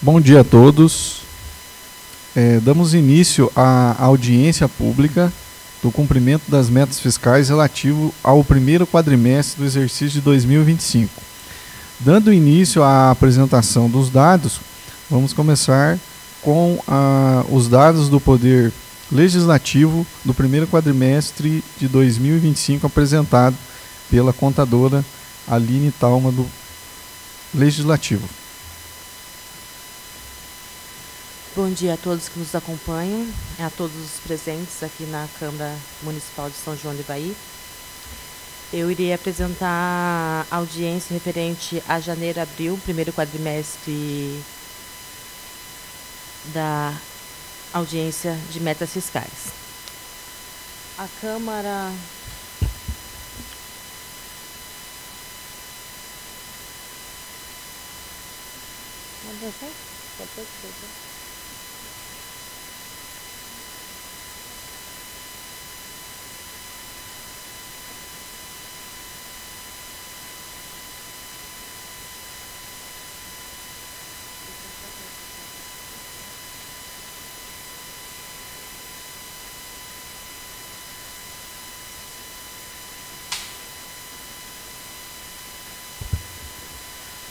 Bom dia a todos. Damos início à audiência pública do cumprimento das metas fiscais relativo ao primeiro quadrimestre do exercício de 2025. Dando início à apresentação dos dados, vamos começar com os dados do Poder Legislativo do primeiro quadrimestre de 2025, apresentado pela contadora Aline Thalma, do Legislativo. Bom dia a todos que nos acompanham, a todos os presentes aqui na Câmara Municipal de São João do Ivaí. Eu irei apresentar a audiência referente a janeiro a abril, primeiro quadrimestre da audiência de metas fiscais.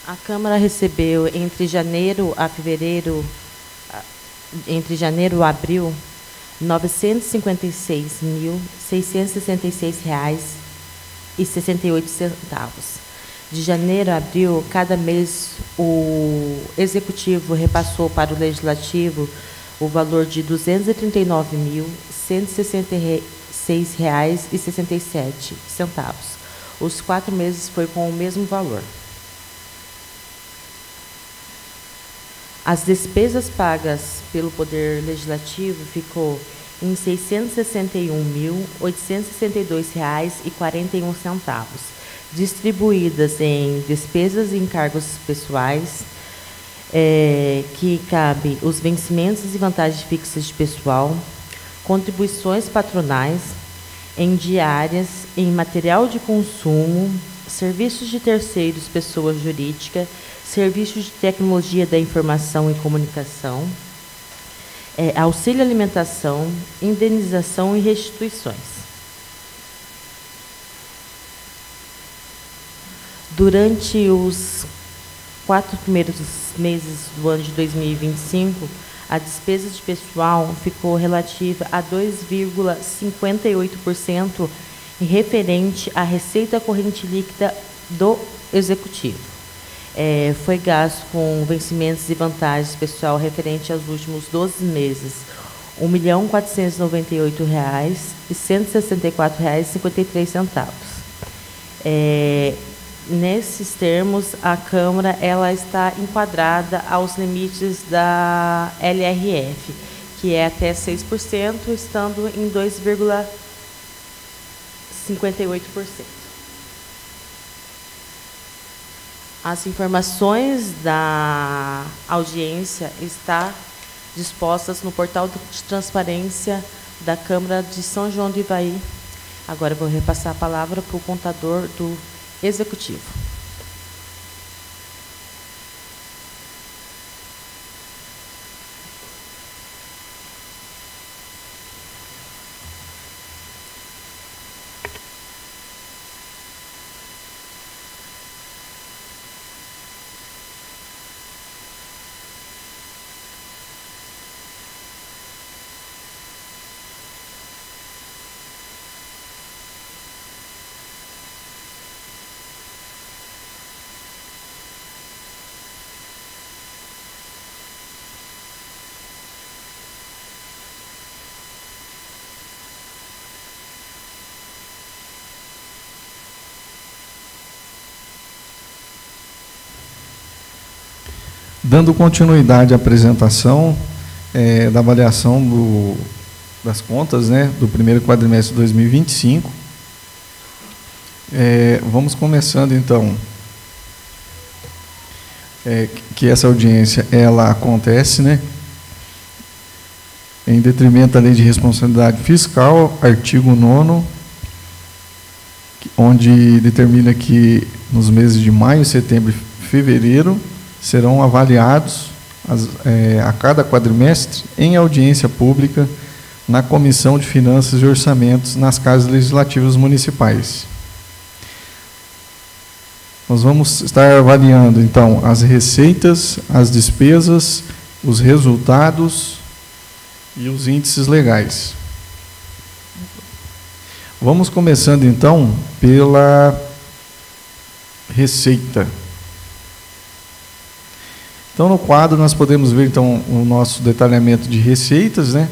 A Câmara recebeu entre janeiro a abril, R$ 966.666,68. De janeiro a abril, cada mês, o Executivo repassou para o Legislativo o valor de R$ 239.166,67. Os 4 meses foi com o mesmo valor. As despesas pagas pelo Poder Legislativo ficou em R$ 661.862,41, distribuídas em despesas e encargos pessoais, que cabe os vencimentos e vantagens fixas de pessoal, contribuições patronais, em diárias, em material de consumo, serviços de terceiros, pessoa jurídica, serviços de tecnologia da informação e comunicação, auxílio alimentação, indenização e restituições. Durante os 4 primeiros meses do ano de 2025, a despesa de pessoal ficou relativa a 2,58% referente à receita corrente líquida do Executivo. Foi gasto com vencimentos e vantagens pessoal referente aos últimos 12 meses, R$ 1.498.164,53. Nesses termos, a Câmara está enquadrada aos limites da LRF, que é até 6%, estando em 2,58%. As informações da audiência estão dispostas no portal de transparência da Câmara de São João do Ivaí. Agora eu vou repassar a palavra para o contador do Executivo. Dando continuidade à apresentação da avaliação das contas, do primeiro quadrimestre de 2025, vamos começando, então, que essa audiência ela acontece, em detrimento da Lei de Responsabilidade Fiscal, artigo 9º, onde determina que nos meses de maio, setembro e fevereiro serão avaliados a cada quadrimestre em audiência pública na Comissão de Finanças e Orçamentos nas Casas Legislativas Municipais. Nós vamos estar avaliando, então, as receitas, as despesas, os resultados e os índices legais. Vamos começando, então, pela receita. Então, no quadro, nós podemos ver, então, o nosso detalhamento de receitas, né?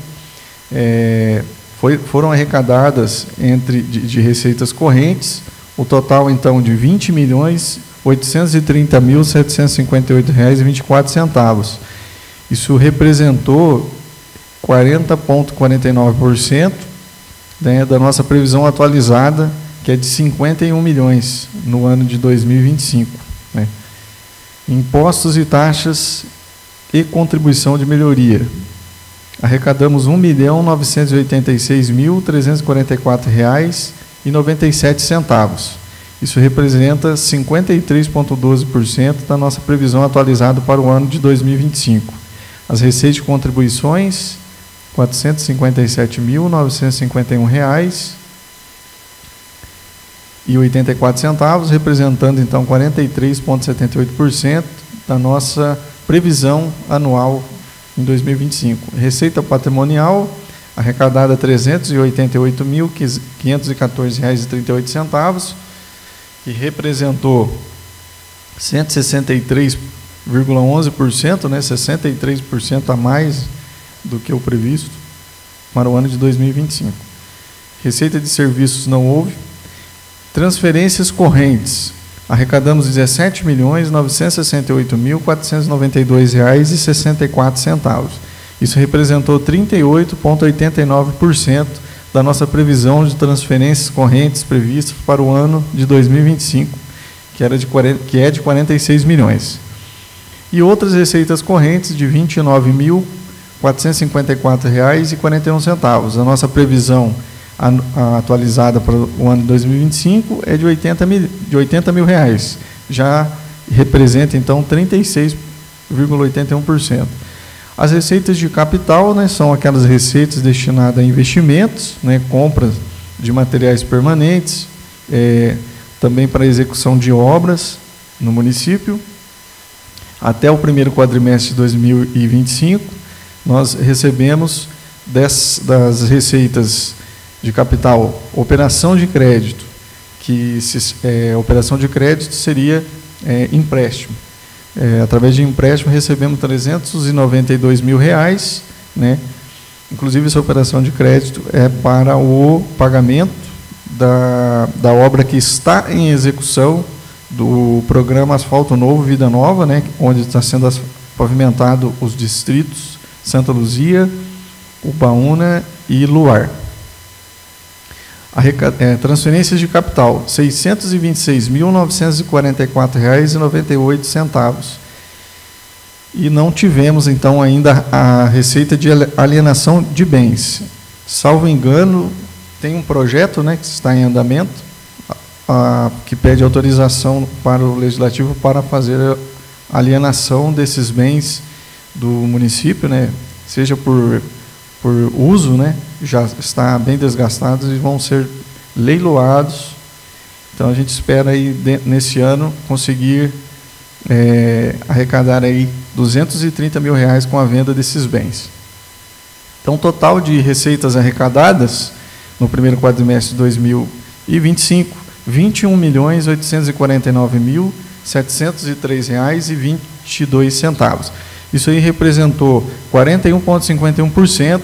Foram arrecadadas de receitas correntes, o total, então, de R$ 20.830.758,24. Isso representou 40,49%, né, da nossa previsão atualizada, que é de 51 milhões no ano de 2025. Né. Impostos e taxas e contribuição de melhoria. Arrecadamos R$ 1.986.344,97. Isso representa 53,12% da nossa previsão atualizada para o ano de 2025. As receitas de contribuições, R$ 457.951,84, representando, então, 43,78% da nossa previsão anual em 2025. Receita patrimonial, arrecadada R$ 388.514,38, que representou 163,11%, né, 63% a mais do que o previsto para o ano de 2025. Receita de serviços não houve. Transferências correntes, arrecadamos R$ 17.968.492,64. Isso representou 38,89% da nossa previsão de transferências correntes previstas para o ano de 2025, que é de 46 milhões. E outras receitas correntes de R$ 29.454,41. A nossa previsão atualizada para o ano de 2025 é de 80 mil reais. Já representa, então, 36,81%. As receitas de capital, né, são aquelas receitas destinadas a investimentos, né, compras de materiais permanentes, também para execução de obras no município. Até o primeiro quadrimestre de 2025, nós recebemos das receitas de capital, operação de crédito, operação de crédito seria empréstimo. Através de empréstimo recebemos R$ 392 mil, né? Inclusive essa operação de crédito é para o pagamento da obra que está em execução do programa Asfalto Novo, Vida Nova, né? Onde está sendo pavimentado os distritos Santa Luzia, Ubaúna e Luar. Transferências de capital, R$ 626.944,98. E não tivemos, então, ainda a receita de alienação de bens. Salvo engano, tem um projeto, né, que está em andamento, que pede autorização para o Legislativo para fazer a alienação desses bens do município, né, seja por uso, né, já está bem desgastados e vão ser leiloados. Então, a gente espera aí, nesse ano, conseguir arrecadar aí R$ 230 mil com a venda desses bens. Então, o total de receitas arrecadadas no primeiro quadrimestre de 2025, R$ 21.849.703,22. Isso aí representou 41,51%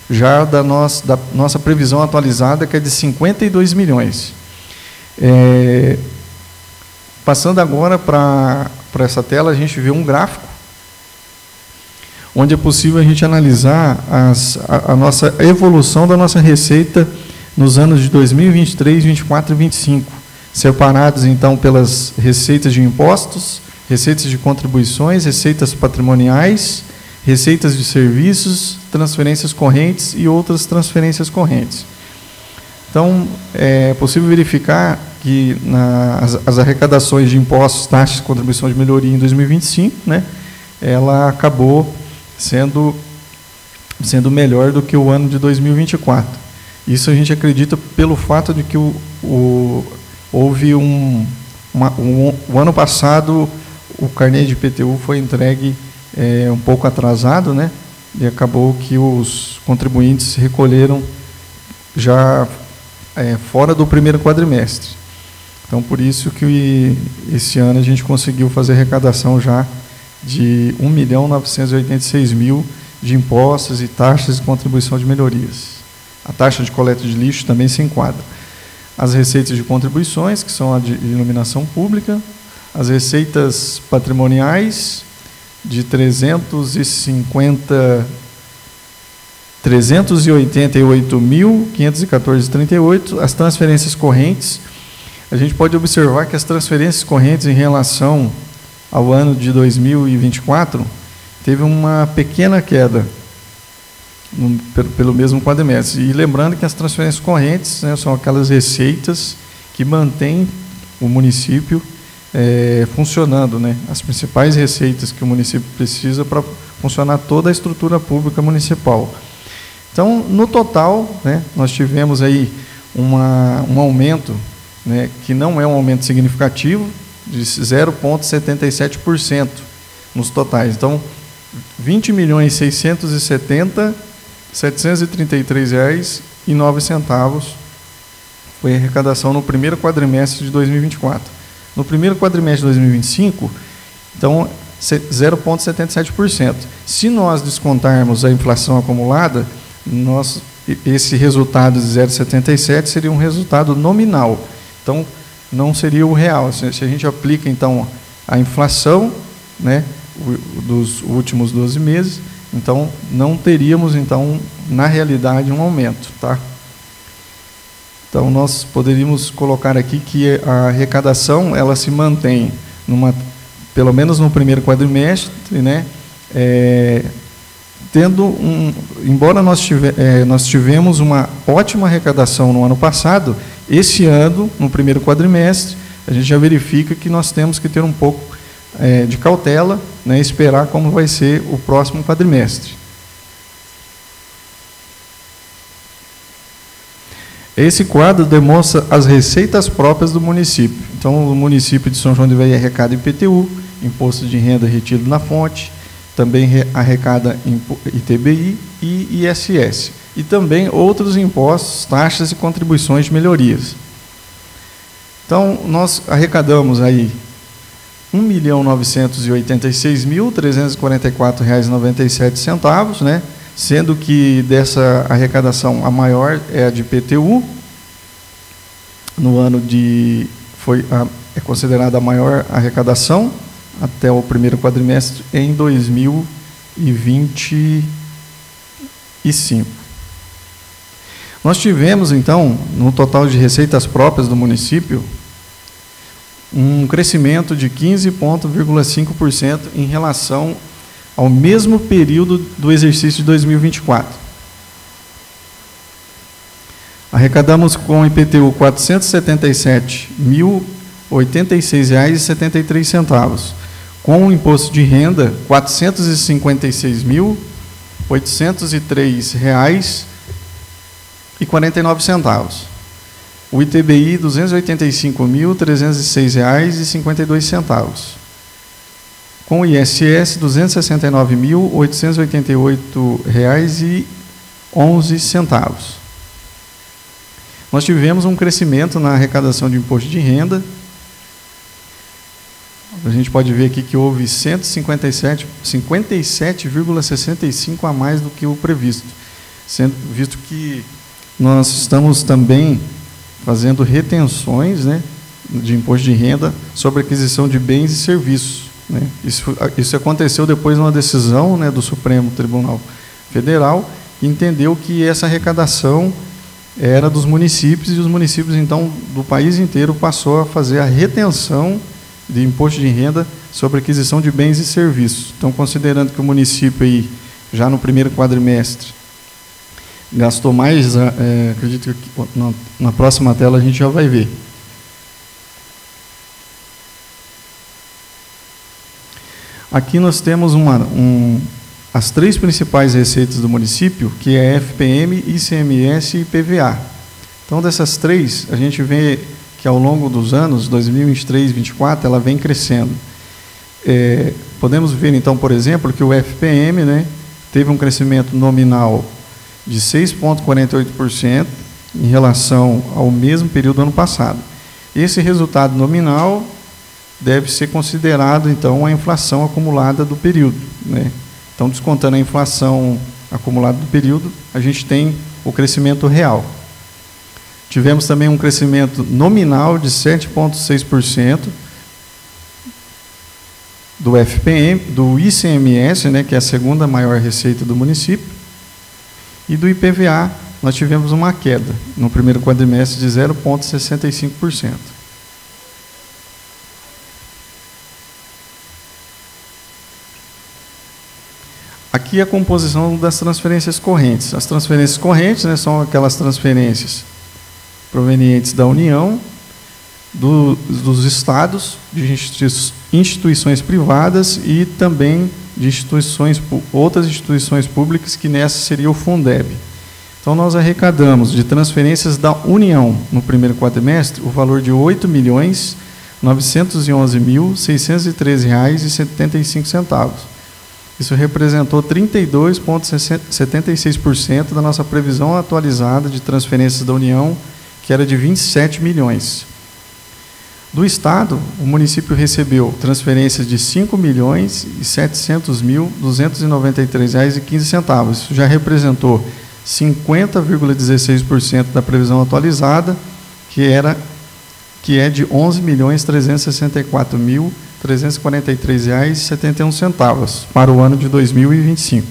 já da nossa previsão atualizada, que é de 52 milhões. Passando agora para essa tela, a gente vê um gráfico onde é possível a gente analisar a nossa evolução da nossa receita nos anos de 2023, 2024 e 2025, separados, então, pelas receitas de impostos, receitas de contribuições, receitas patrimoniais, receitas de serviços, transferências correntes e outras transferências correntes. Então, é possível verificar que as arrecadações de impostos, taxas e contribuição de melhoria em 2025, né, ela acabou sendo melhor do que o ano de 2024. Isso a gente acredita pelo fato de que houve o ano passado o carnê de IPTU foi entregue um pouco atrasado, né? E acabou que os contribuintes recolheram já fora do primeiro quadrimestre. Então, por isso que esse ano a gente conseguiu fazer arrecadação já de 1.986.000 de impostos e taxas de contribuição de melhorias. A taxa de coleta de lixo também se enquadra. As receitas de contribuições, que são a de iluminação pública, as receitas patrimoniais de 388.514,38, as transferências correntes. A gente pode observar que as transferências correntes em relação ao ano de 2024 teve uma pequena queda pelo mesmo quadrimestre. E lembrando que as transferências correntes, né, são aquelas receitas que mantêm o município funcionando, né, as principais receitas que o município precisa para funcionar toda a estrutura pública municipal. Então, no total, né, nós tivemos aí um aumento, né, que não é um aumento significativo, de 0,77% nos totais. Então, R$ 20.670.733,09 foi a arrecadação no primeiro quadrimestre de 2024. No primeiro quadrimestre de 2025, então, 0,77%. Se nós descontarmos a inflação acumulada, esse resultado de 0,77 seria um resultado nominal. Então, não seria o real. Se a gente aplica, então, a inflação, né, dos últimos 12 meses, então, não teríamos, então, na realidade, um aumento, tá? Então, nós poderíamos colocar aqui que a arrecadação, ela se mantém, pelo menos no primeiro quadrimestre, né, embora nós tivemos uma ótima arrecadação no ano passado, esse ano, no primeiro quadrimestre, a gente já verifica que nós temos que ter um pouco de cautela, né, esperar como vai ser o próximo quadrimestre. Esse quadro demonstra as receitas próprias do município. Então, o município de São João do Ivaí arrecada IPTU, Imposto de Renda retido na fonte, também arrecada ITBI e ISS, e também outros impostos, taxas e contribuições de melhorias. Então, nós arrecadamos aí R$ 1.986.344,97, né? Sendo que dessa arrecadação a maior é a de IPTU, no ano é considerada a maior arrecadação até o primeiro quadrimestre em 2025. Nós tivemos, então, no total de receitas próprias do município, um crescimento de 15,5% em relação ao mesmo período do exercício de 2024. Arrecadamos com IPTU R$ 477.086,73, com o imposto de renda R$ 456.803,49. O ITBI R$ 285.306,52. Com o ISS, R$ 269.888,11. Nós tivemos um crescimento na arrecadação de imposto de renda. A gente pode ver aqui que houve 57,65 a mais do que o previsto, visto que nós estamos também fazendo retenções, né, de imposto de renda sobre aquisição de bens e serviços. Né? Isso aconteceu depois de uma decisão, né, do Supremo Tribunal Federal, que entendeu que essa arrecadação era dos municípios, e os municípios, então, do país inteiro passou a fazer a retenção de imposto de renda sobre aquisição de bens e serviços. Então, considerando que o município, aí, já no primeiro quadrimestre, gastou mais, acredito que na próxima tela a gente já vai ver. Aqui nós temos as três principais receitas do município, que é FPM, ICMS e IPVA. Então, dessas três, a gente vê que ao longo dos anos, 2023 e 2024, ela vem crescendo. Podemos ver, então, por exemplo, que o FPM, né, teve um crescimento nominal de 6,48% em relação ao mesmo período do ano passado. Esse resultado nominal deve ser considerado, então, a inflação acumulada do período, né? Então, descontando a inflação acumulada do período, a gente tem o crescimento real. Tivemos também um crescimento nominal de 7,6% do FPM, do ICMS, né, que é a segunda maior receita do município, e do IPVA, nós tivemos uma queda no primeiro quadrimestre de 0,65%. Aqui a composição das transferências correntes. As transferências correntes, né, são aquelas transferências provenientes da União, dos estados, de instituições privadas e também de outras instituições públicas, que nessa seria o Fundeb. Então, nós arrecadamos de transferências da União, no primeiro quadrimestre, o valor de R$ 8.911.613,75. Isso representou 32,76% da nossa previsão atualizada de transferências da União, que era de 27 milhões. Do Estado, o município recebeu transferências de R$ 5.700.293,15. Isso já representou 50,16% da previsão atualizada, que é de R$ 11.364.343,71 para o ano de 2025.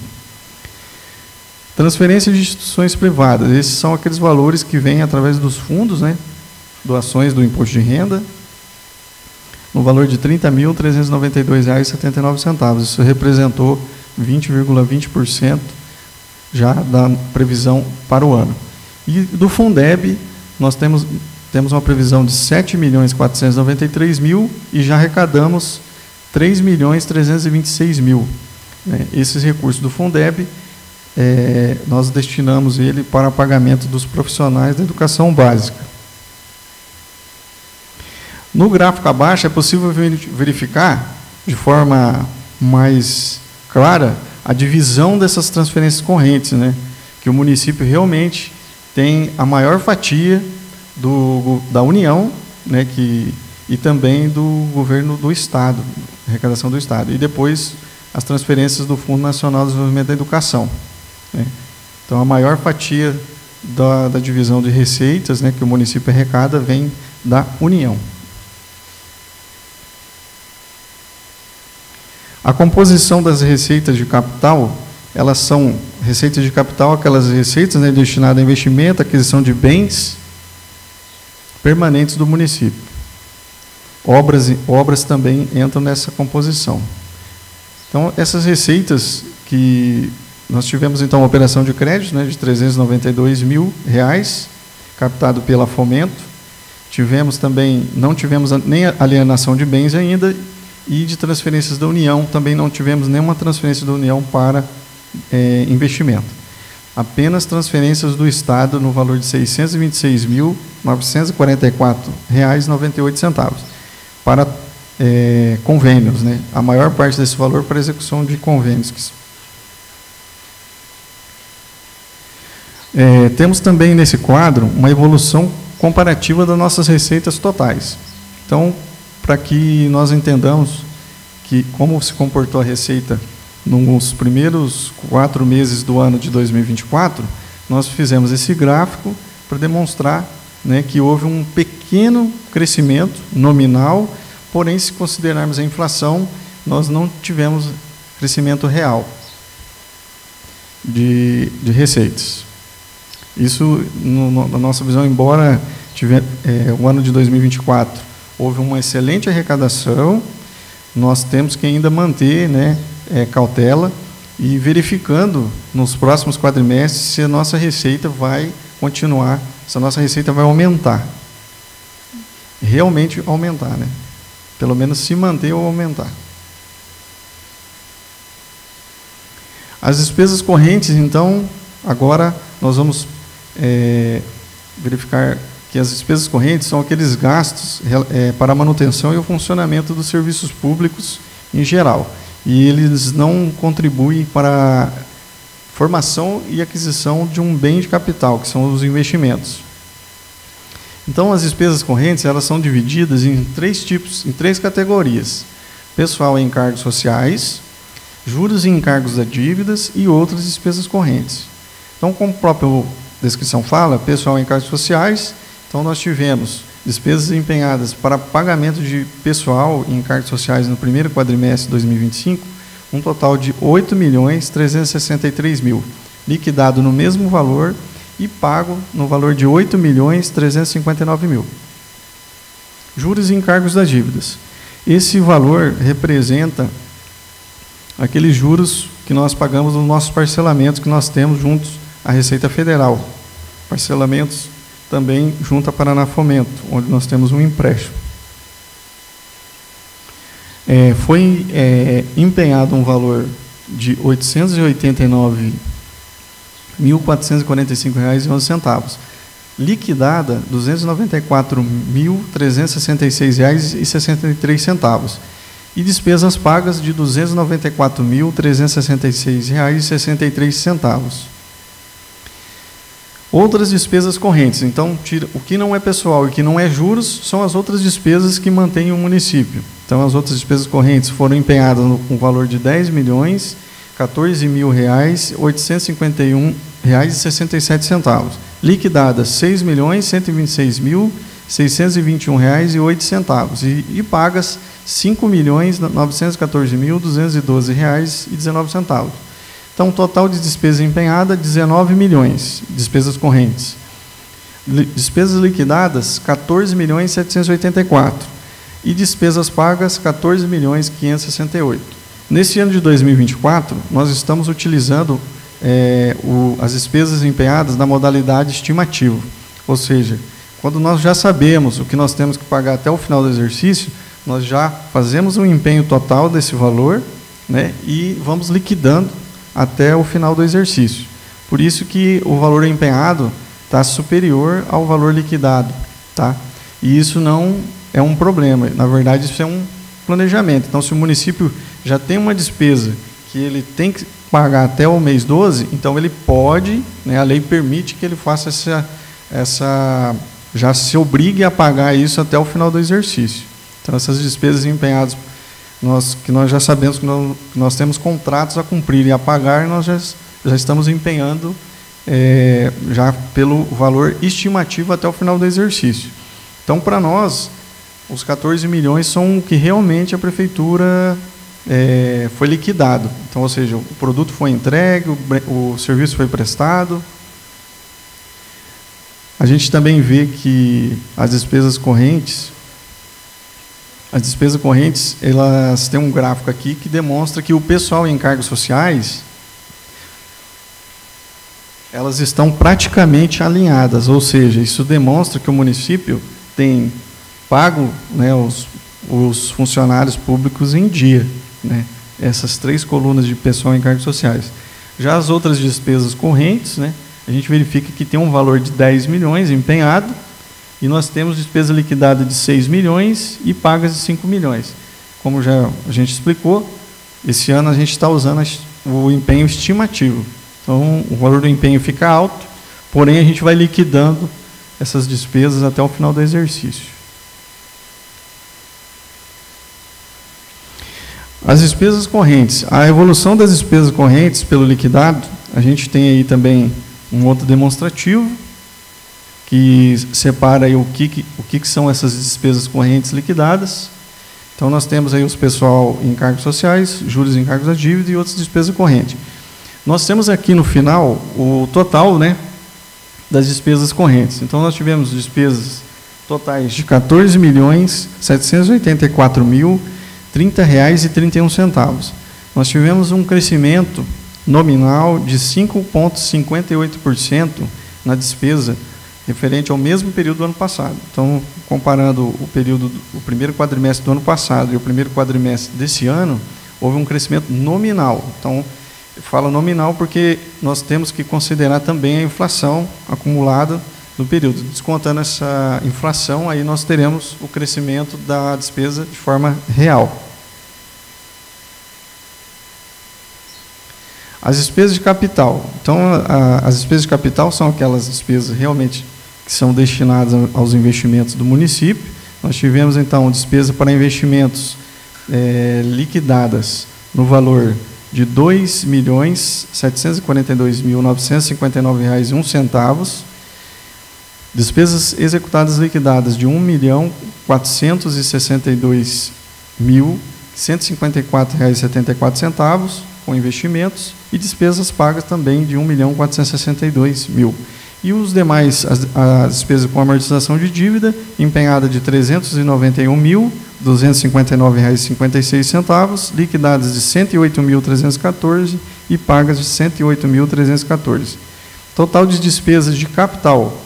Transferência de instituições privadas. Esses são aqueles valores que vêm através dos fundos, né, doações do imposto de renda, no valor de R$ 30.392,79. Isso representou 20,20% já da previsão para o ano. E do Fundeb, nós temos uma previsão de R$ 7.493.000 e já arrecadamos R$ 3.326.000. Né? Esses recursos do Fundeb, nós destinamos ele para pagamento dos profissionais da educação básica. No gráfico abaixo é possível verificar de forma mais clara a divisão dessas transferências correntes, né? Que o município realmente tem a maior fatia da União, né? E também do governo do Estado, arrecadação do Estado, e depois as transferências do Fundo Nacional de Desenvolvimento da Educação, né? Então, a maior fatia da divisão de receitas, né, que o município arrecada vem da União. A composição das receitas de capital, elas são receitas de capital, aquelas receitas, né, destinadas a investimento, aquisição de bens permanentes do município. Obras também entram nessa composição. Então, essas receitas que nós tivemos, então, uma operação de crédito, né, de R$ 392.000, captado pela Fomento. Tivemos também, não tivemos nem alienação de bens ainda, e de transferências da União, também não tivemos nenhuma transferência da União para investimento. Apenas transferências do Estado no valor de R$ 626.944,98 para convênios, né? A maior parte desse valor para execução de convênios. Temos também nesse quadro uma evolução comparativa das nossas receitas totais. Então, para que nós entendamos como se comportou a receita nos primeiros 4 meses do ano de 2024, nós fizemos esse gráfico para demonstrar, né, que houve um pequeno crescimento nominal, porém, se considerarmos a inflação, nós não tivemos crescimento real de receitas. Isso, na nossa visão, embora o ano de 2024 houve uma excelente arrecadação, nós temos que ainda manter, né, cautela e verificando nos próximos quadrimestres se a nossa receita vai continuar, se a nossa receita vai aumentar. Realmente aumentar, né? Pelo menos se manter ou aumentar. As despesas correntes, então, agora nós vamos verificar que as despesas correntes são aqueles gastos para a manutenção e o funcionamento dos serviços públicos em geral. E eles não contribuem para a formação e aquisição de um bem de capital, que são os investimentos. Então, as despesas correntes, elas são divididas em três categorias: pessoal e encargos sociais, juros e encargos das dívidas e outras despesas correntes. Então, como a própria descrição fala, pessoal e encargos sociais, então nós tivemos despesas empenhadas para pagamento de pessoal e encargos sociais no primeiro quadrimestre de 2025, um total de R$ 8.363.000, liquidado no mesmo valor e pago no valor de R$ 8.359.000. Juros e encargos das dívidas. Esse valor representa aqueles juros que nós pagamos nos nossos parcelamentos que nós temos juntos à Receita Federal. Parcelamentos também junto à Paraná Fomento, onde nós temos um empréstimo. Foi empenhado um valor de R$ 889.445,11, liquidada R$ 294.366,63 e despesas pagas de R$ 294.366,63. Outras despesas correntes. Então, o que não é pessoal e que não é juros são as outras despesas que mantém o município. Então, as outras despesas correntes foram empenhadas com valor de R$ 10.014.851,67, liquidadas R$ 6.126.621,08 e pagas R$ 5.914.212,19. Então, total de despesa empenhada, 19 milhões, despesas correntes. Despesas liquidadas, 14.784. E despesas pagas, 14.568. Nesse ano de 2024, nós estamos utilizando as despesas empenhadas na modalidade estimativa. Ou seja, quando nós já sabemos o que nós temos que pagar até o final do exercício, nós já fazemos um empenho total desse valor, né, e vamos liquidando até o final do exercício. Por isso que o valor empenhado está superior ao valor liquidado, tá? E isso não é um problema, na verdade isso é um planejamento. Então, se o município já tem uma despesa que ele tem que pagar até o mês 12, então ele pode, né, a lei permite que ele faça já se obrigue a pagar isso até o final do exercício. Então, essas despesas empenhadas que nós já sabemos que nós temos contratos a cumprir e a pagar, nós já estamos empenhando já pelo valor estimativo até o final do exercício. Então, para nós, os 14 milhões são o que realmente a prefeitura foi liquidado. Então, ou seja, o produto foi entregue, o serviço foi prestado. A gente também vê que as despesas correntes, elas têm um gráfico aqui que demonstra que o pessoal em encargos sociais, elas estão praticamente alinhadas, ou seja, isso demonstra que o município tem pago, né, os funcionários públicos em dia, né, essas três colunas de pessoal em encargos sociais. Já as outras despesas correntes, né, a gente verifica que tem um valor de 10 milhões empenhado, e nós temos despesa liquidada de 6 milhões e pagas de 5 milhões. Como já a gente explicou, esse ano a gente está usando o empenho estimativo. Então, o valor do empenho fica alto, porém a gente vai liquidando essas despesas até o final do exercício. As despesas correntes. A evolução das despesas correntes pelo liquidado, a gente tem aí também um outro demonstrativo, que separa aí o que são essas despesas correntes liquidadas. Então, nós temos aí os pessoal em encargos sociais, juros e encargos da dívida e outras despesas correntes. Nós temos aqui no final o total, né, das despesas correntes. Então, nós tivemos despesas totais de R$ 14.784.030,31. Nós tivemos um crescimento nominal de 5,58% na despesa referente ao mesmo período do ano passado. Então, comparando o primeiro quadrimestre do ano passado e o primeiro quadrimestre desse ano, houve um crescimento nominal. Então, Fala nominal porque nós temos que considerar também a inflação acumulada no período. Descontando essa inflação, aí nós teremos o crescimento da despesa de forma real. As despesas de capital. Então, as despesas de capital são aquelas despesas realmente que são destinadas aos investimentos do município. Nós tivemos, então, despesa para investimentos liquidadas no valor de R$ 2.742.959,01. Despesas executadas liquidadas de R$ 1.462.154,74 com investimentos, e despesas pagas também de R$ 1.462.000. E os demais, as despesas com amortização de dívida, empenhada de R$ 391.259,56, liquidadas de R$ 108.314 e pagas de R$ 108.314. Total de despesas de capital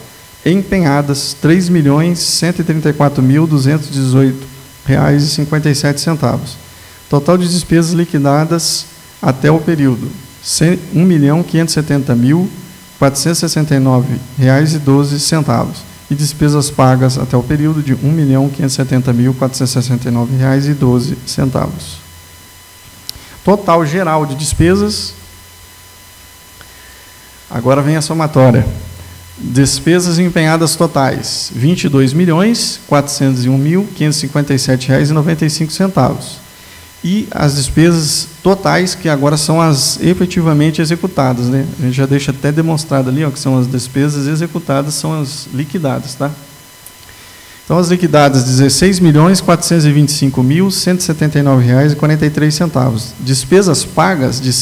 empenhadas R$ 3.134.218,57. Total de despesas liquidadas até o período R$ 1.570.469,12 e despesas pagas até o período de R$ 1.570.469,12. Total geral de despesas. Agora vem a somatória. Despesas empenhadas totais, R$ 22.401.557,95. E as despesas totais, que agora são as efetivamente executadas, né? A gente já deixa até demonstrado ali, ó, que são as despesas executadas, são as liquidadas, tá? Então, as liquidadas, R$ 16.425.179,43. Despesas pagas, de R$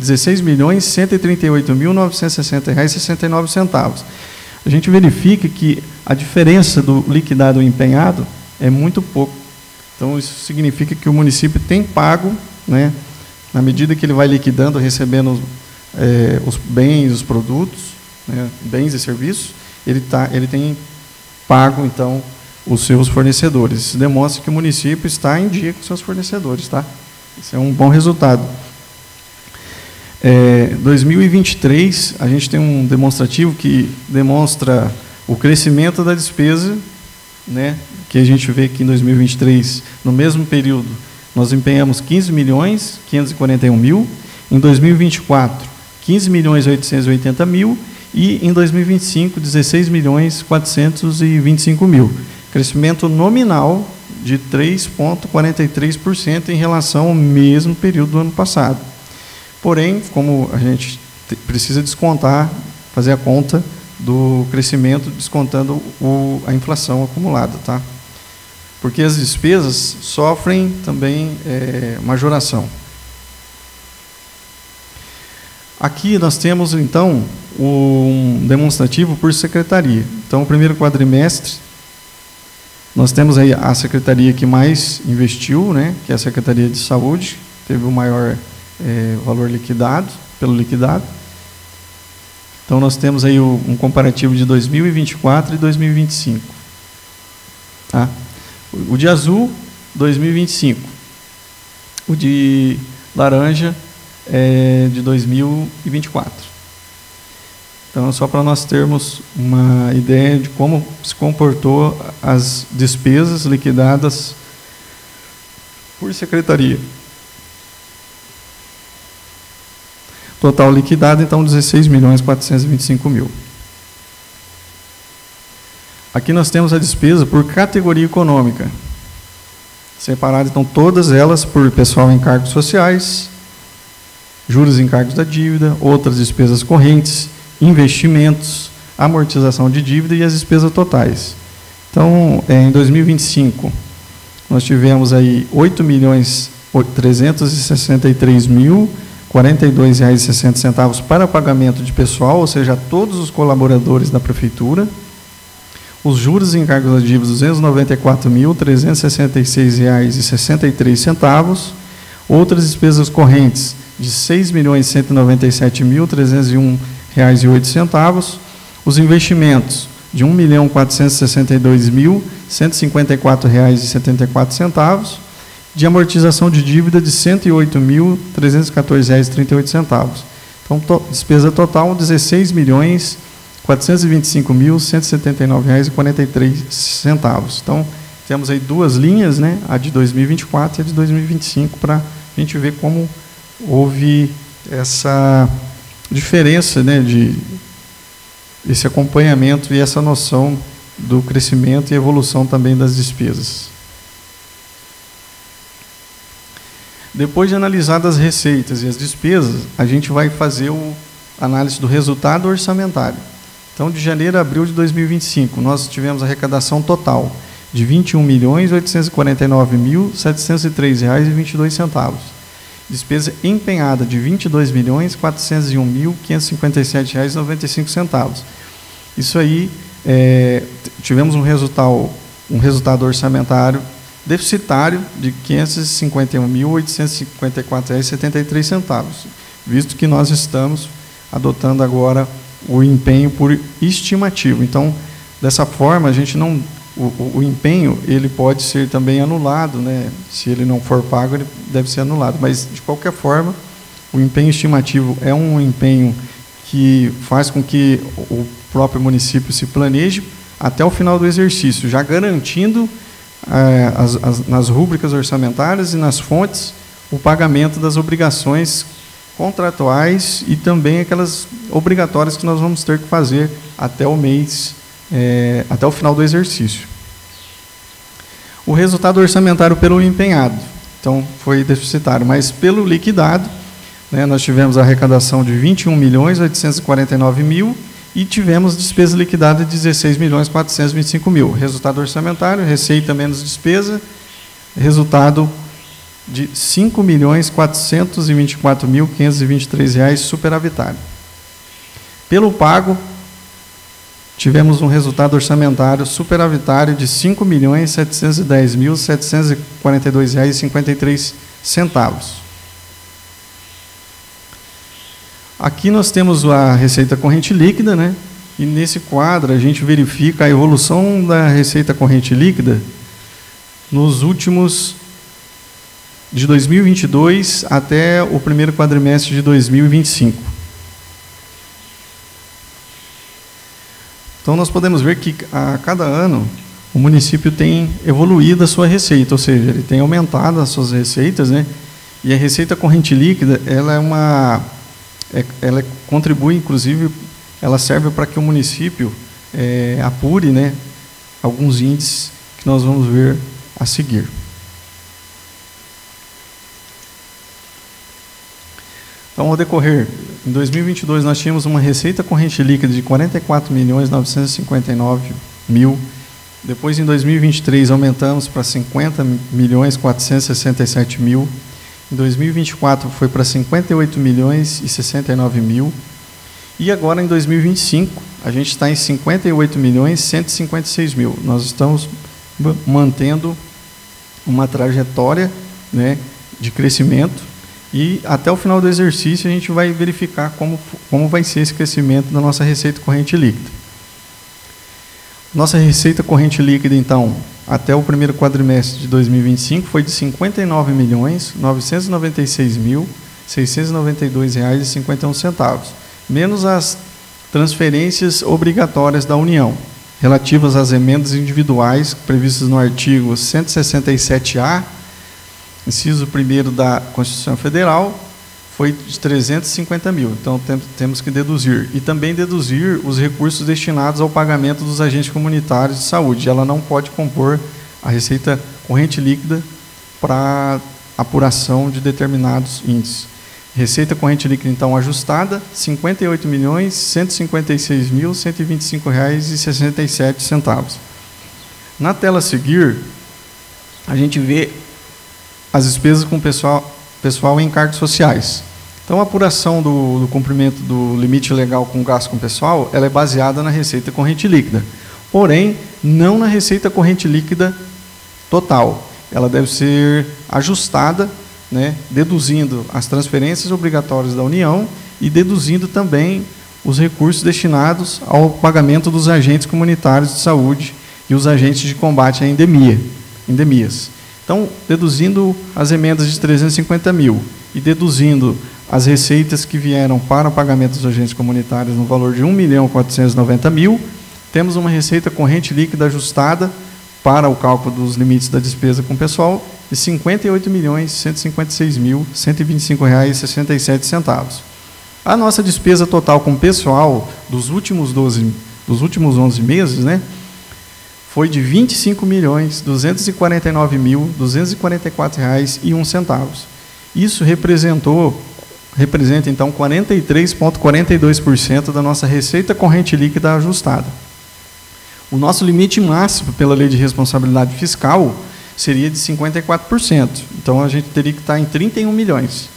16.138.960,69. A gente verifica que a diferença do liquidado ao empenhado é muito pouco. Então, isso significa que o município tem pago, né, na medida que ele vai liquidando, recebendo os bens, os produtos, né, bens e serviços, ele tem pago, então, os seus fornecedores. Isso demonstra que o município está em dia com seus fornecedores, tá? Isso é um bom resultado. 2023, a gente tem um demonstrativo que demonstra o crescimento da despesa, né, que a gente vê que em 2023, no mesmo período, nós empenhamos R$ 15.541.000, em 2024, R$ 15.880.000 e em 2025, R$ 16.425.000. Crescimento nominal de 3,43% em relação ao mesmo período do ano passado. Porém, como a gente precisa descontar, fazer a conta do crescimento, descontando a inflação acumulada, tá? Porque as despesas sofrem também majoração. Aqui nós temos, então, um demonstrativo por secretaria. Então, o primeiro quadrimestre, nós temos aí a secretaria que mais investiu, né, que é a Secretaria de Saúde, teve o maior valor liquidado, pelo liquidado. Então, nós temos aí um comparativo de 2024 e 2025. Tá? O de azul, 2025. O de laranja é de 2024. Então, só para nós termos uma ideia de como se comportou as despesas liquidadas por secretaria. Total liquidado, então, 16.425.000. Aqui nós temos a despesa por categoria econômica. Separado, então, todas elas por pessoal em cargos sociais, juros e encargos da dívida, outras despesas correntes, investimentos, amortização de dívida e as despesas totais. Então, em 2025, nós tivemos aí R$ 8.363.042,60 para pagamento de pessoal, ou seja, todos os colaboradores da prefeitura. Os juros e encargos da dívida, R$ 294.366,63. Outras despesas correntes, de R$ 6.197.301,08. Os investimentos, de R$ 1.462.154,74. de amortização de dívida de R$ 108.314,38. Então, despesa total, R$ 16.425.179,43. Então, temos aí duas linhas, né, a de 2024 e a de 2025, para a gente ver como houve essa diferença, né, esse acompanhamento e essa noção do crescimento e evolução também das despesas. Depois de analisadas as receitas e as despesas, a gente vai fazer a análise do resultado orçamentário. Então, de janeiro a abril de 2025, nós tivemos a arrecadação total de R$ 21.849.703,22. Despesa empenhada de R$ 22.401.557,95. Isso aí, tivemos um resultado orçamentário deficitário de R$ 551.854,73, visto que nós estamos adotando agora o empenho por estimativo. Então, dessa forma, a gente não... O empenho, ele pode ser também anulado, né? Se ele não for pago, ele deve ser anulado. Mas, de qualquer forma, o empenho estimativo é um empenho que faz com que o próprio município se planeje até o final do exercício, já garantindo nas rúbricas orçamentárias e nas fontes o pagamento das obrigações contratuais e também aquelas obrigatórias que nós vamos ter que fazer até o mês, até o final do exercício. O resultado orçamentário pelo empenhado, então, foi deficitário, mas pelo liquidado, né, nós tivemos a arrecadação de R$ 21.849.000 e tivemos despesa liquidada de R$ 16.425.000. Resultado orçamentário, receita menos despesa, resultado de R$ 5.424.523 superavitário. Pelo pago, tivemos um resultado orçamentário superavitário de R$ 5.710.742,53. Aqui nós temos a receita corrente líquida, né? E nesse quadro a gente verifica a evolução da receita corrente líquida nos últimos de 2022 até o primeiro quadrimestre de 2025. Então, nós podemos ver que a cada ano o município tem evoluído a sua receita, ou seja, ele tem aumentado as suas receitas, né? E a receita corrente líquida, ela contribui, inclusive, ela serve para que o município apure, né, alguns índices que nós vamos ver a seguir. Então, ao decorrer, em 2022, nós tínhamos uma receita corrente líquida de R$ 44.959.000. Depois, em 2023, aumentamos para R$ 50.467.000. Em 2024, foi para R$ 58.069.000. E agora, em 2025, a gente está em R$ 58.156.000. Nós estamos mantendo uma trajetória, né, de crescimento. E até o final do exercício a gente vai verificar como vai ser esse crescimento da nossa receita corrente líquida. Nossa receita corrente líquida, então, até o primeiro quadrimestre de 2025 foi de R$ 59.996.692,51, menos as transferências obrigatórias da União, relativas às emendas individuais previstas no artigo 167A, inciso 1º da Constituição Federal, foi de 350 mil. Então, temos que deduzir. E também deduzir os recursos destinados ao pagamento dos agentes comunitários de saúde. Ela não pode compor a receita corrente líquida para apuração de determinados índices. Receita corrente líquida, então, ajustada, R$ 58.155.125,67. Na tela a seguir, a gente vê as despesas com pessoal em encargos sociais. Então, a apuração do cumprimento do limite legal com gasto com pessoal, ela é baseada na receita corrente líquida. Porém, não na receita corrente líquida total. Ela deve ser ajustada, né, deduzindo as transferências obrigatórias da União e deduzindo também os recursos destinados ao pagamento dos agentes comunitários de saúde e os agentes de combate à endemias. Então, deduzindo as emendas de 350 mil e deduzindo as receitas que vieram para o pagamento dos agentes comunitários no valor de 1.490.000, temos uma receita corrente líquida ajustada para o cálculo dos limites da despesa com pessoal de R$ 58.156.125,67. A nossa despesa total com pessoal dos últimos 11 meses, né, foi de R$ 25.249.244,01. Isso representa, então, 43,42% da nossa receita corrente líquida ajustada. O nosso limite máximo pela Lei de Responsabilidade Fiscal seria de 54%. Então, a gente teria que estar em 31 milhões.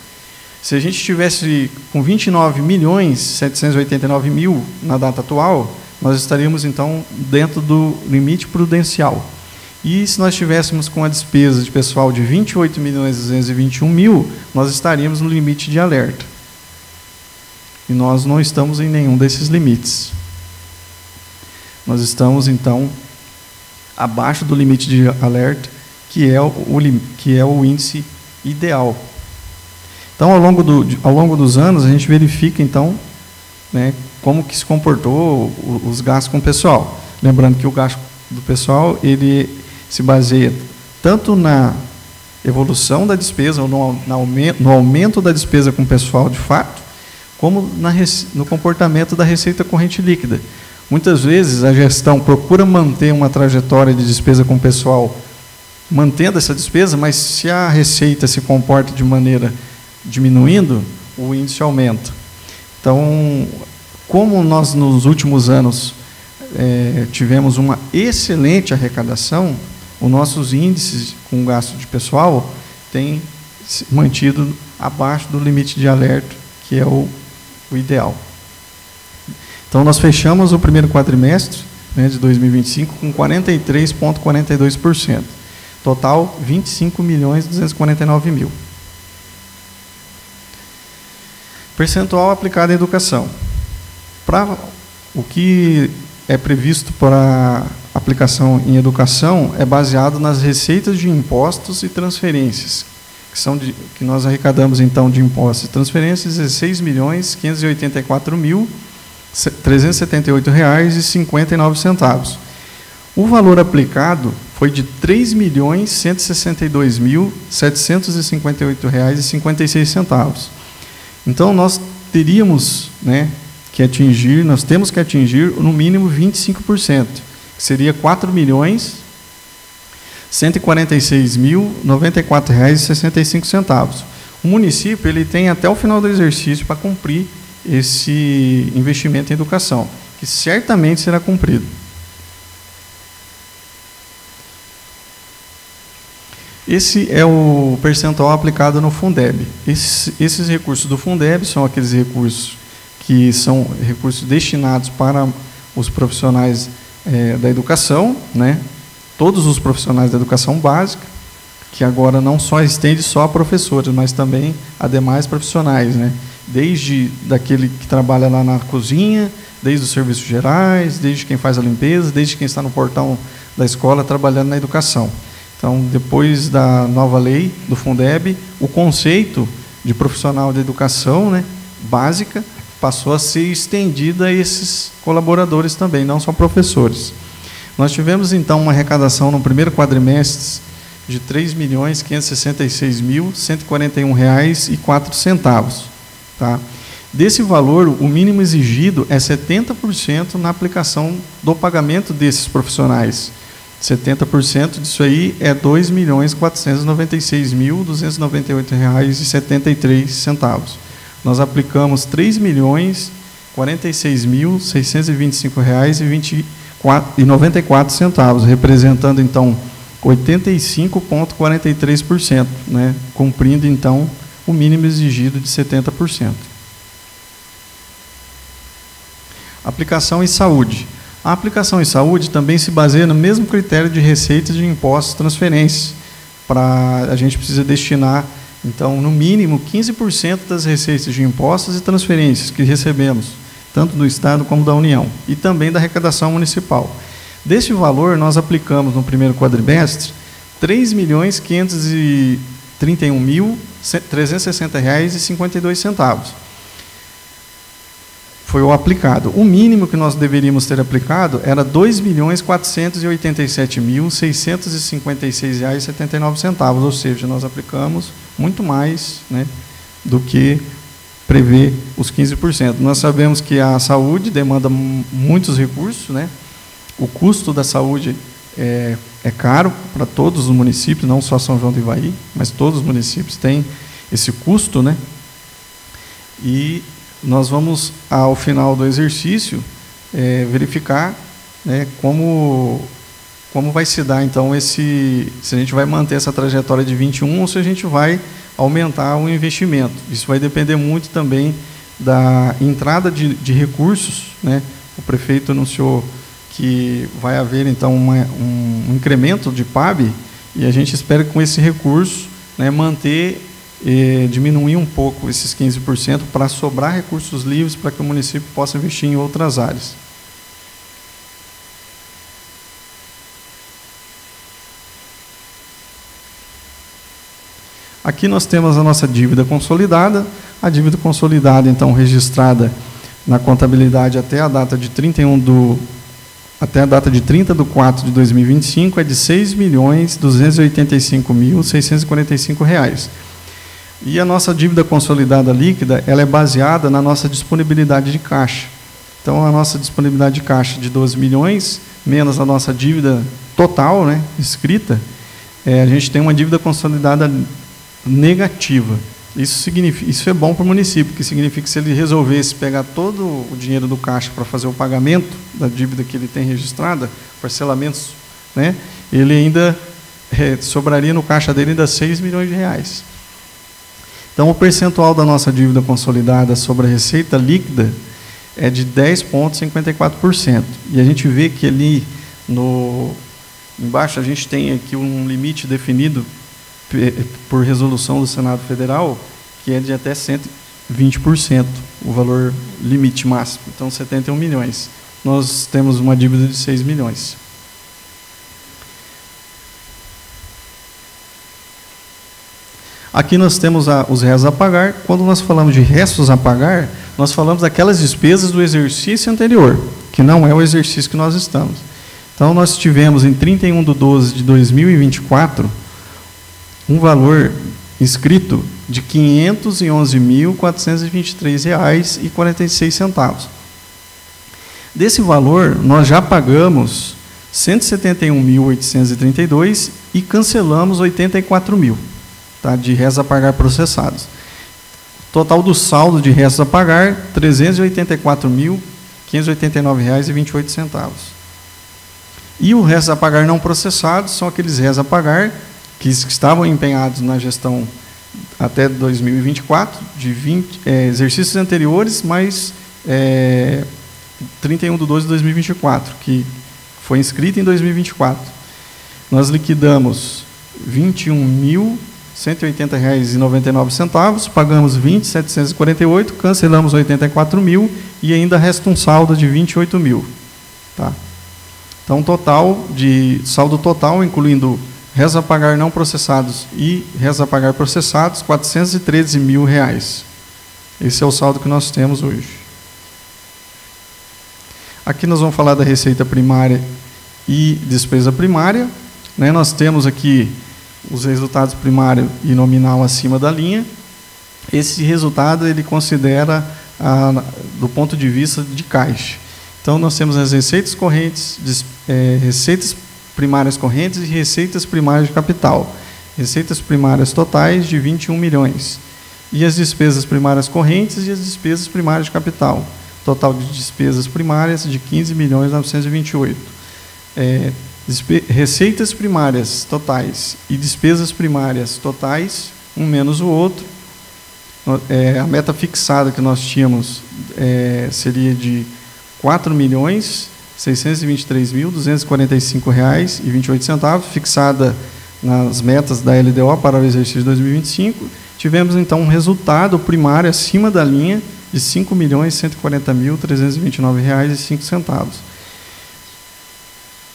Se a gente estivesse com 29.789.000 na data atual, nós estaríamos, então, dentro do limite prudencial. E se nós estivéssemos com a despesa de pessoal de 28.221.000, nós estaríamos no limite de alerta. E nós não estamos em nenhum desses limites. Nós estamos, então, abaixo do limite de alerta, que é o índice ideal. Então, ao longo dos anos, a gente verifica, então, né, como que se comportou os gastos com o pessoal. Lembrando que o gasto do pessoal, ele se baseia tanto na evolução da despesa, ou no aumento da despesa com o pessoal de fato, como no comportamento da receita corrente líquida. Muitas vezes a gestão procura manter uma trajetória de despesa com o pessoal, mantendo essa despesa, mas se a receita se comporta de maneira diminuindo, o índice aumenta. Então, como nós nos últimos anos tivemos uma excelente arrecadação, os nossos índices com gasto de pessoal têm se mantido abaixo do limite de alerta, que é o ideal. Então, nós fechamos o primeiro quadrimestre, né, de 2025 com 43,42%. Total, 25.249.000. Percentual aplicado à educação. Para o que é previsto para aplicação em educação é baseado nas receitas de impostos e transferências, que nós arrecadamos, então, de impostos e transferências, R$ 16.584.378,59. O valor aplicado foi de R$ 3.162.758,56. Então, nós teríamos, né, nós temos que atingir no mínimo 25%, que seria R$ 4.146.094,65. O município ele tem até o final do exercício para cumprir esse investimento em educação, que certamente será cumprido. Esse é o percentual aplicado no Fundeb. Esses recursos do Fundeb são aqueles recursos que são recursos destinados para os profissionais da educação, né? Todos os profissionais da educação básica, que agora não só estende só a professores, mas também a demais profissionais, né? Desde daquele que trabalha lá na cozinha, desde os serviços gerais, desde quem faz a limpeza, desde quem está no portão da escola trabalhando na educação. Então, depois da nova lei do Fundeb, o conceito de profissional de educação, né, básica passou a ser estendido a esses colaboradores também, não só professores. Nós tivemos, então, uma arrecadação no primeiro quadrimestre de R$ 3.566.141,04. Tá? Desse valor, o mínimo exigido é 70% na aplicação do pagamento desses profissionais. 70% disso aí é R$ 2.496.298,73. Nós aplicamos R$ 3.046.625,94, representando, então, 85,43%, né, cumprindo, então, o mínimo exigido de 70%. Aplicação em saúde. A aplicação em saúde também se baseia no mesmo critério de receitas de impostos e transferências. A gente precisa destinar, então, no mínimo 15% das receitas de impostos e transferências que recebemos, tanto do Estado como da União, e também da arrecadação municipal. Deste valor, nós aplicamos no primeiro quadrimestre R$3.531.360,52. Foi o aplicado. O mínimo que nós deveríamos ter aplicado era R$2.487.656,79, ou seja, nós aplicamos muito mais, né, do que prevê os 15%. Nós sabemos que a saúde demanda muitos recursos, né? O custo da saúde é caro para todos os municípios, não só São João do Ivaí, mas todos os municípios têm esse custo, né? E nós vamos, ao final do exercício, verificar, né, como vai se dar, então, se a gente vai manter essa trajetória de 21 ou se a gente vai aumentar o investimento. Isso vai depender muito também da entrada de recursos, né? O prefeito anunciou que vai haver, então, um incremento de PAB, e a gente espera que com esse recurso, né, manter diminuir um pouco esses 15% para sobrar recursos livres para que o município possa investir em outras áreas. Aqui nós temos a nossa dívida consolidada. A dívida consolidada, então, registrada na contabilidade até a data de 30 de 4 de 2025 é de R$ 6.285.645. E a nossa dívida consolidada líquida, ela é baseada na nossa disponibilidade de caixa. Então, a nossa disponibilidade de caixa de 12 milhões, menos a nossa dívida total, né, escrita, a gente tem uma dívida consolidada negativa. Isso é bom para o município, que significa que se ele resolvesse pegar todo o dinheiro do caixa para fazer o pagamento da dívida que ele tem registrada, parcelamentos, né, ele ainda sobraria no caixa dele ainda R$ 6 milhões. Então, o percentual da nossa dívida consolidada sobre a receita líquida é de 10,54%. E a gente vê que ali embaixo a gente tem aqui um limite definido por resolução do Senado Federal, que é de até 120%, o valor limite máximo. Então, 71 milhões. Nós temos uma dívida de 6 milhões. Aqui nós temos os restos a pagar. Quando nós falamos de restos a pagar, nós falamos daquelas despesas do exercício anterior, que não é o exercício que nós estamos. Então, nós tivemos em 31/12/2024 um valor inscrito de R$ 511.423,46. Desse valor, nós já pagamos R$ 171.832 e cancelamos R$ 84.000, tá, de restos a pagar processados. Total do saldo de restos a pagar, R$ 384.589,28. E o restos a pagar não processados são aqueles restos a pagar que estavam empenhados na gestão até 2024, de exercícios anteriores, mais 31/12/2024, que foi inscrito em 2024. Nós liquidamos R$ 21.180,99, pagamos R$ 20.748, cancelamos R$ 84.000 e ainda resta um saldo de R$ 28.000. Tá? Então, saldo total, incluindo restos a pagar não processados e restos a pagar processados, R$ 413.000. Esse é o saldo que nós temos hoje. Aqui nós vamos falar da receita primária e despesa primária. Né? Nós temos aqui os resultados primário e nominal acima da linha. Esse resultado ele considera do ponto de vista de caixa. Então, nós temos as receitas correntes, receitas primárias correntes e receitas primárias de capital. Receitas primárias totais de 21 milhões. E as despesas primárias correntes e as despesas primárias de capital. Total de despesas primárias de 15.928. Receitas primárias totais e despesas primárias totais, um menos o outro. A meta fixada que nós tínhamos seria de R$ 4.623.245,28, fixada nas metas da LDO para o exercício de 2025. Tivemos, então, um resultado primário acima da linha de R$ 5.140.329,05.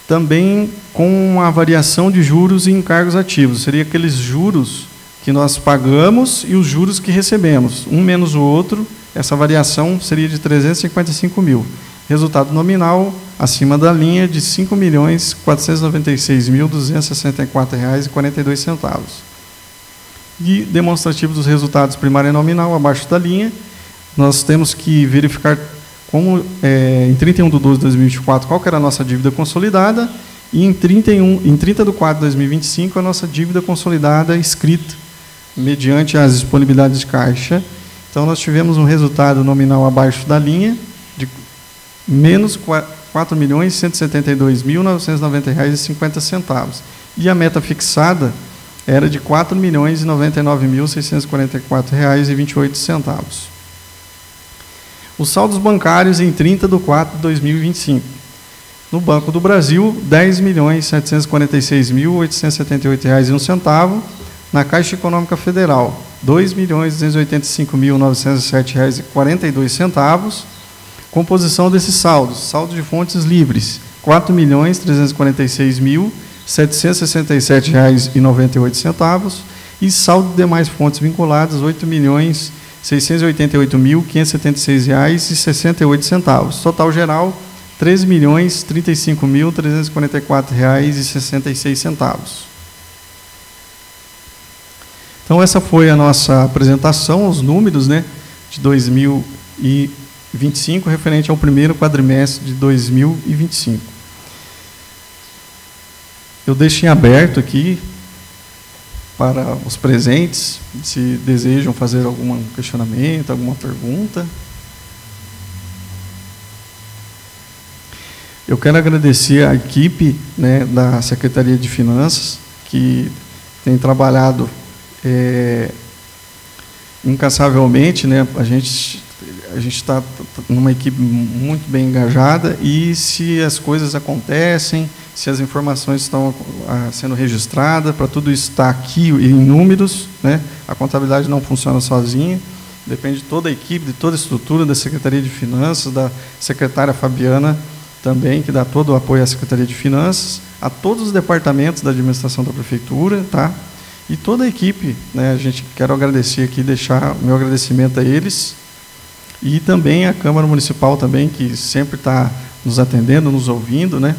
também com a variação de juros e encargos ativos. Seria aqueles juros que nós pagamos e os juros que recebemos. Um menos o outro, essa variação seria de 355 mil. Resultado nominal, acima da linha, de R$ 5.496.264,42. E demonstrativo dos resultados primário e nominal, abaixo da linha, nós temos que verificar como, em 31 de 12 de 2024, qual que era a nossa dívida consolidada, e em 30 de 4 de 2025, a nossa dívida consolidada escrita, mediante as disponibilidades de caixa. Então, nós tivemos um resultado nominal abaixo da linha, de menos R$ 4.172.990,50. E a meta fixada era de R$ 4.099.644,28. Os saldos bancários em 30 de 4 de 2025. No Banco do Brasil, R$ 10.746.878,01. Na Caixa Econômica Federal, R$ 2.285.907,42. Composição desses saldos. Saldo de fontes livres, R$ 4.346.767,98. E saldo de demais fontes vinculadas, R$ 8.688.576,68. Total geral, R$ 13.035.344,66. Então, essa foi a nossa apresentação, os números, né, de 2025, referente ao primeiro quadrimestre de 2025. Eu deixo em aberto aqui para os presentes, se desejam fazer algum questionamento, alguma pergunta. Eu quero agradecer a equipe, né, da Secretaria de Finanças, que tem trabalhado incansavelmente, né? A gente está numa equipe muito bem engajada, e se as coisas acontecem, se as informações estão sendo registradas, para tudo isso estar aqui em números, né? A contabilidade não funciona sozinha, depende de toda a equipe, de toda a estrutura da Secretaria de Finanças, da secretária Fabiana também, que dá todo o apoio à Secretaria de Finanças, a todos os departamentos da administração da Prefeitura, tá? E toda a equipe, né? A gente quero agradecer aqui, deixar o meu agradecimento a eles, e também a Câmara Municipal também, que sempre está nos atendendo, nos ouvindo, né?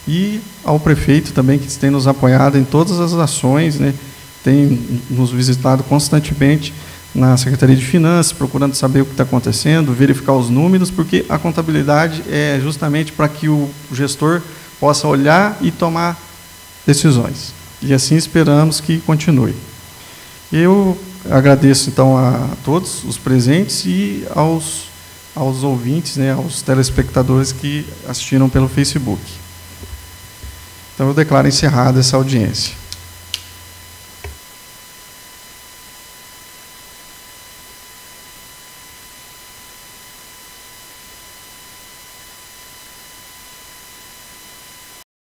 E ao prefeito também, que tem nos apoiado em todas as ações, né? Tem nos visitado constantemente na Secretaria de Finanças, procurando saber o que está acontecendo, verificar os números, porque a contabilidade é justamente para que o gestor possa olhar e tomar decisões. E assim esperamos que continue. Eu agradeço, então, a todos os presentes e aos ouvintes, né, aos telespectadores que assistiram pelo Facebook. Então, eu declaro encerrada essa audiência.